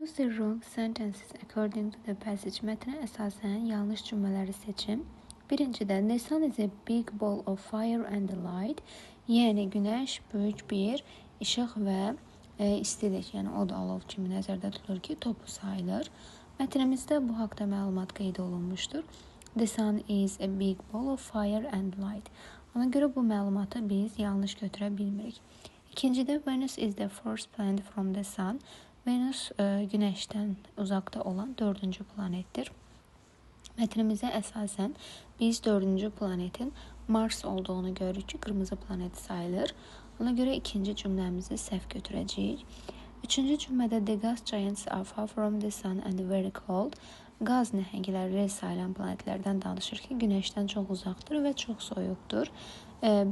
Choose the wrong sentences according to the passage. Mətnə əsasən yanlış cümlələri seçin. Birincidə, the sun is a big ball of fire and light. Yəni, günəş böyük bir işıq və istilik, yəni od alov kimi nəzərdə tutulur ki, topu sayılır. Mətnimizdə bu haqda məlumat qeyd olunmuşdur. The sun is a big ball of fire and light. Ona görə bu məlumatı biz yanlış götürə bilmirik. İkincidə, Venus is the first planet from the sun. Venus günəşdən uzaqda olan 4-cü planetdir. Mətnimizə əsasən biz 4-cü planetin Mars olduğunu görürük ki, qırmızı planet sayılır. Ona görə ikinci cümləmizi səhv götürəcəyik. Üçüncü cümlədə the gas giants are far from the sun and very cold. Qaz nəhəngləri sayılan planetlərdən danışır ki, günəşdən çox uzaqdır və çox soyuqdur.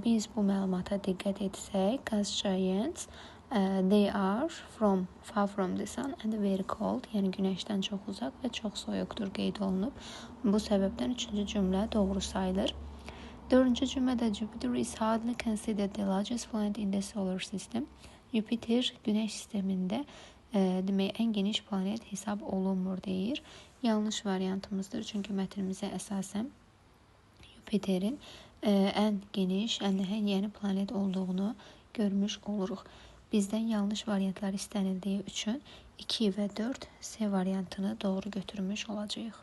Biz bu məlumata diqqət etsək, gas giants they are far from the sun and very cold. Yəni günəşdən çox uzaq və çox soyuqdur qeyd olunub. Bu səbəbdən üçüncü cümlə doğru sayılır. Dördüncü cümlədə Jupiter is hardly considered the largest planet in the solar system. Jupiter günəş sistemində demək ən geniş planet hesab olunmur deyir. Yanlış variantımızdır. Çünki mətnimizə əsasən Jupiterin ən geniş, ən nəhəng, yəni planet olduğunu görmüş oluruq. Bizdən yanlış variantlar istənildiyi üçün 2 və 4 C variantını doğru götürmüş olacağıq.